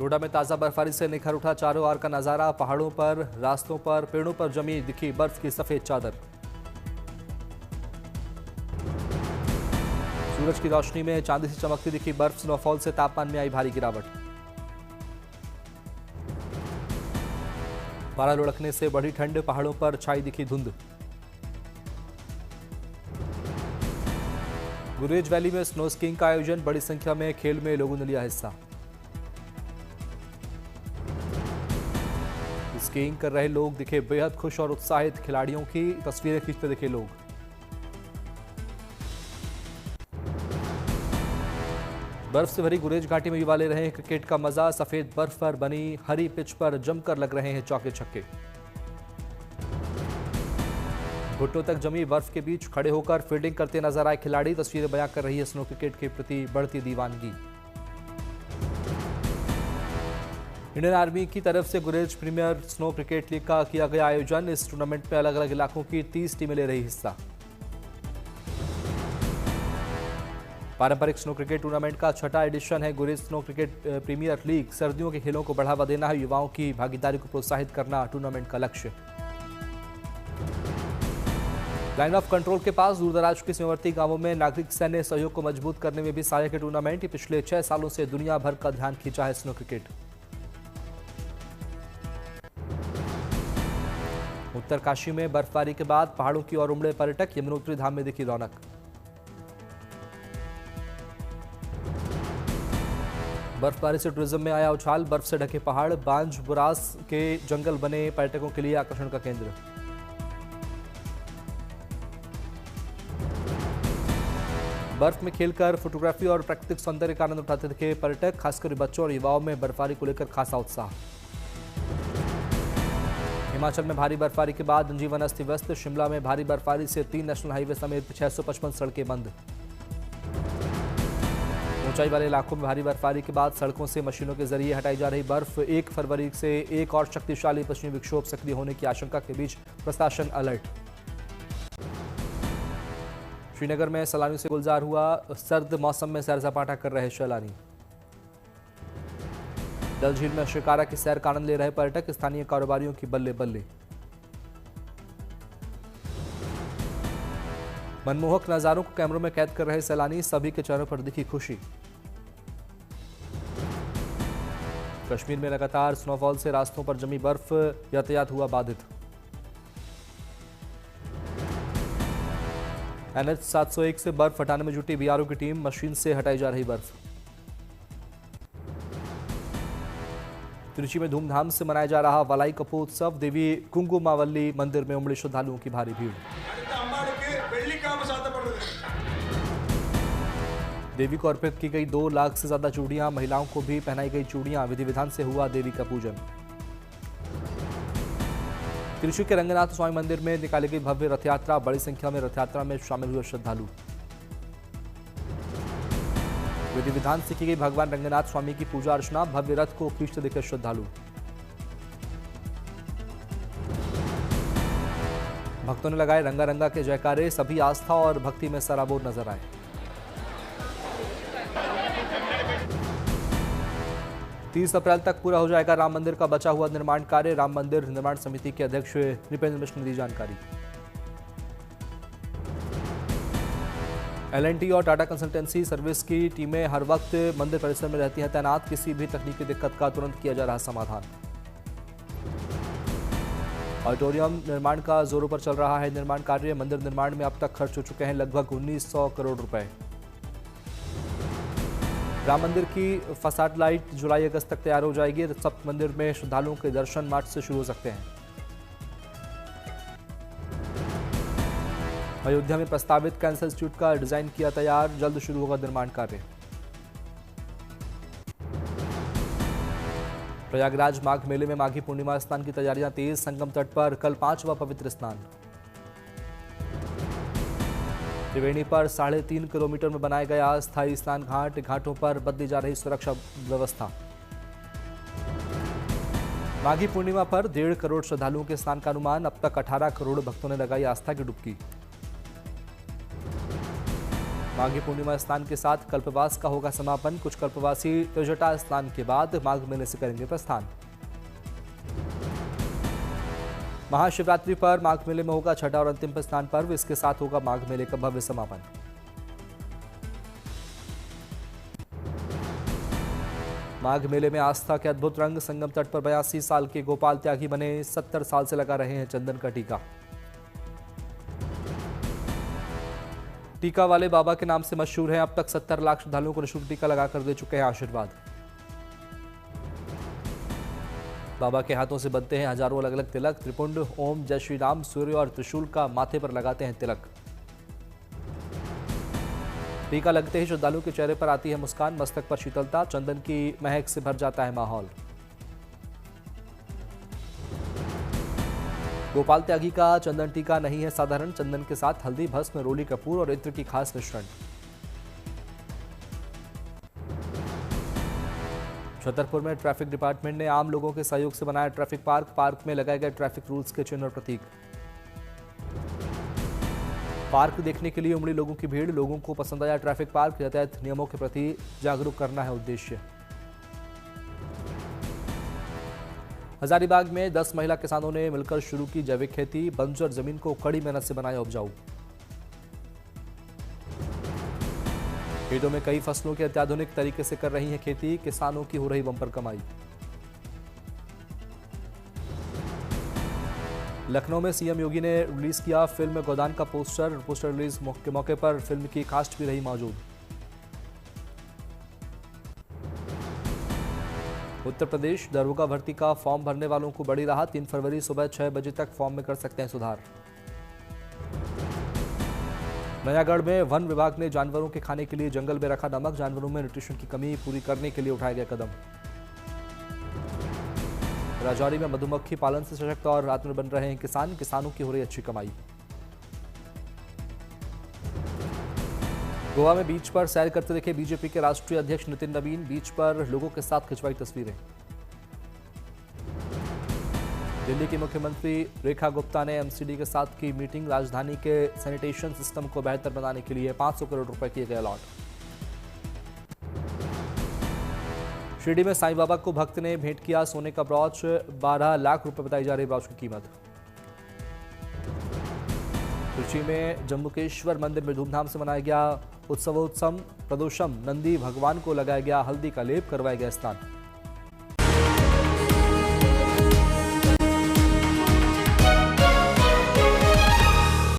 डोडा में ताजा बर्फबारी से निखर उठा चारों ओर का नजारा। पहाड़ों पर, रास्तों पर, पेड़ों पर जमी दिखी बर्फ की सफेद चादर। सूरज की रोशनी में चांदी से चमकती दिखी बर्फ। स्नोफॉल से तापमान में आई भारी गिरावट। पारा लुढ़कने से बढ़ी ठंड। पहाड़ों पर छाई दिखी धुंध। गुरेज वैली में स्नो स्कीइंग का आयोजन। बड़ी संख्या में खेल में लोगों ने लिया हिस्सा। स्कीइंग कर रहे लोग दिखे बेहद खुश और उत्साहित। खिलाड़ियों की तस्वीरें खींचते दिखे लोग। बर्फ से भरी गुरेज घाटी में युवा ले रहे हैं क्रिकेट का मजा। सफेद बर्फ पर बनी हरी पिच पर जमकर लग रहे हैं चौके छक्के। घुटनों तक जमी बर्फ के बीच खड़े होकर फील्डिंग करते नजर आए खिलाड़ी। तस्वीरें बयां कर रही है स्नो क्रिकेट के प्रति बढ़ती दीवानगी। इंडियन आर्मी की तरफ से गुरेज प्रीमियर स्नो क्रिकेट लीग का किया गया आयोजन। इस टूर्नामेंट में अलग अलग इलाकों की 30 टीमें ले रही हिस्सा। पारंपरिक स्नो क्रिकेट टूर्नामेंट का छठा एडिशन है गुरेज स्नो क्रिकेट प्रीमियर लीग। सर्दियों के खेलों को बढ़ावा देना है, युवाओं की भागीदारी को प्रोत्साहित करना टूर्नामेंट का लक्ष्य। लाइन ऑफ कंट्रोल के पास दूरदराज के सीमावर्ती गांवों में नागरिक सैन्य सहयोग को मजबूत करने में भी सहायक है टूर्नामेंट। पिछले 6 सालों से दुनिया भर का ध्यान खींचा है स्नो क्रिकेट। उत्तरकाशी में बर्फबारी के बाद पहाड़ों की ओर उमड़े पर्यटक। यमुनोत्री धाम में दिखी रौनक। बर्फबारी से टूरिज्म में आया उछाल। बर्फ से ढके पहाड़, बांज बुरास के जंगल बने पर्यटकों के लिए आकर्षण का केंद्र। बर्फ में खेलकर फोटोग्राफी और प्राकृतिक सौंदर्य का आनंद उठाते दिखे पर्यटक। खासकर बच्चों और युवाओं में बर्फबारी को लेकर खासा उत्साह। हिमाचल में भारी बर्फबारी के बाद जनजीवन अस्त व्यस्त। शिमला में भारी बर्फबारी से 3 नेशनल हाईवे समेत 655 सड़कें बंद। ऊंचाई वाले इलाकों में भारी बर्फबारी के बाद सड़कों से मशीनों के जरिए हटाई जा रही बर्फ। 1 फरवरी से एक और शक्तिशाली पश्चिमी विक्षोभ सक्रिय होने की आशंका के बीच प्रशासन अलर्ट। श्रीनगर में सैलानियों से गुलजार हुआ। सर्द मौसम में सैर सपाटा कर रहे सैलानी। डल झील में शिकारा की सैर का आनंद ले रहे पर्यटक। स्थानीय कारोबारियों की बल्ले बल्ले। मनमोहक नजारों को कैमरों में कैद कर रहे सैलानी। सभी के चेहरों पर दिखी खुशी। कश्मीर में लगातार स्नोफॉल से रास्तों पर जमी बर्फ। यातायात हुआ बाधित। NH 701 से बर्फ हटाने में जुटी BRO की टीम। मशीन से हटाई जा रही बर्फ। त्रिची में धूमधाम से मनाया जा रहा वलाई कपोत्सव। देवी कुंकुमावल्ली मंदिर में उमड़ी श्रद्धालुओं की भारी भीड़। देवी को अर्पित की गई 2 लाख से ज्यादा चूड़ियां। महिलाओं को भी पहनाई गई चूड़ियां। विधि विधान से हुआ देवी का पूजन। त्रिची के रंगनाथ स्वामी मंदिर में निकाली गई भव्य रथ यात्रा। बड़ी संख्या में रथ यात्रा में शामिल हुए श्रद्धालु। विधि विधान से की गई भगवान रंगनाथ स्वामी की पूजा अर्चना। भव्य रथ को खींचते दिखे श्रद्धालु। भक्तों ने लगाए रंगा रंगा के जयकारे। सभी आस्था और भक्ति में सराबोर नजर आए। तीस अप्रैल तक पूरा हो जाएगा राम मंदिर का बचा हुआ निर्माण कार्य। राम मंदिर निर्माण समिति के अध्यक्ष नृपेंद्र मिश्र ने दी जानकारी। L&T और टाटा कंसल्टेंसी सर्विस की टीमें हर वक्त मंदिर परिसर में रहती हैं तैनात। किसी भी तकनीकी दिक्कत का तुरंत किया जा रहा समाधान। ऑडिटोरियम निर्माण का जोरों पर चल रहा है निर्माण कार्य। मंदिर निर्माण में अब तक खर्च हो चुके हैं लगभग 1900 करोड़ रुपए। राम मंदिर की फसाड लाइट जुलाई अगस्त तक तैयार हो जाएगी। सप्त मंदिर में श्रद्धालुओं के दर्शन मार्च से शुरू हो सकते हैं। अयोध्या में प्रस्तावित कैंसर इंस्टीट्यूट का डिजाइन किया तैयार। जल्द शुरू होगा निर्माण कार्य। प्रयागराज माघ मेले में माघी पूर्णिमा स्नान की तैयारियां तेज। संगम तट पर कल 5वां पवित्र स्नान। त्रिवेणी पर 3.5 किलोमीटर में बनाया गया स्थायी स्नान घाट। घाटों पर बदली जा रही सुरक्षा व्यवस्था। माघी पूर्णिमा पर 1.5 करोड़ श्रद्धालुओं के स्नान का अनुमान। अब तक 18 करोड़ भक्तों ने लगाई आस्था की डुबकी। माघी पूर्णिमा स्नान के साथ कल्पवास का होगा समापन। कुछ कल्पवासी त्रिजटा स्नान के बाद माघ मेले से करेंगे प्रस्थान। महाशिवरात्रि पर माघ मेले में होगा छठा और अंतिम स्नान पर्व। इसके साथ होगा माघ मेले का भव्य समापन। माघ मेले में आस्था के अद्भुत रंग। संगम तट पर 82 साल के गोपाल त्यागी बने। 70 साल से लगा रहे हैं चंदन का टीका। टीका वाले बाबा के नाम से मशहूर हैं। अब तक 70 लाख श्रद्धालुओं को निःशुल्क टीका लगाकर दे चुके हैं आशीर्वाद। बाबा के हाथों से बनते हैं हजारों अलग अलग तिलक। त्रिपुंड, ओम, जय श्री राम, सूर्य और त्रिशूल का माथे पर लगाते हैं तिलक। टीका लगते ही श्रद्धालुओं के चेहरे पर आती है मुस्कान। मस्तक पर शीतलता, चंदन की महक से भर जाता है माहौल। गोपाल त्यागी का चंदन टीका नहीं है साधारण। चंदन के साथ हल्दी, भस्म, रोली कपूर और इत्र की खास मिश्रण। छतरपुर में ट्रैफिक डिपार्टमेंट ने आम लोगों के सहयोग से बनाया ट्रैफिक पार्क। पार्क में लगाए गए ट्रैफिक रूल्स के चिन्ह और प्रतीक। पार्क देखने के लिए उमड़ी लोगों की भीड़। लोगों को पसंद आया ट्रैफिक पार्क। यातायात नियमों के प्रति जागरूक करना है उद्देश्य। हजारीबाग में 10 महिला किसानों ने मिलकर शुरू की जैविक खेती। बंजर जमीन को कड़ी मेहनत से बनाया उपजाऊ। खेतों में कई फसलों की अत्याधुनिक तरीके से कर रही है खेती। किसानों की हो रही बम्पर कमाई। लखनऊ में सीएम योगी ने रिलीज किया फिल्म गोदान का पोस्टर। रिलीज के मौके पर फिल्म की कास्ट भी रही मौजूद। उत्तर प्रदेश दरोगा भर्ती का फॉर्म भरने वालों को बड़ी राहत। 3 फरवरी सुबह 6 बजे तक फॉर्म में कर सकते हैं सुधार। नयागढ़ में वन विभाग ने जानवरों के खाने के लिए जंगल में रखा नमक। जानवरों में न्यूट्रिशन की कमी पूरी करने के लिए उठाया गया कदम। राजौरी में मधुमक्खी पालन से सशक्त और आत्मनिर्भर बन रहे हैं किसान। किसानों की हो रही अच्छी कमाई। गोवा में बीच पर सैर करते दिखे बीजेपी के राष्ट्रीय अध्यक्ष नितिन नवीन। बीच पर लोगों के साथ खिंचवाई तस्वीरें। दिल्ली की मुख्यमंत्री रेखा गुप्ता ने एमसीडी के साथ की मीटिंग। राजधानी के सैनिटेशन सिस्टम को बेहतर बनाने के लिए 500 करोड़ रुपए किए गए अलॉट। शिरडी में साईं बाबा को भक्त ने भेंट किया सोने का ब्रॉच। 12 लाख रुपए बताई जा रही ब्रॉच की कीमत। त्रिची में जम्बुकेश्वर मंदिर में धूमधाम से मनाया गया उत्सवोत्सव। प्रदोषम नंदी भगवान को लगाया गया हल्दी का लेप। करवाया गया स्नान।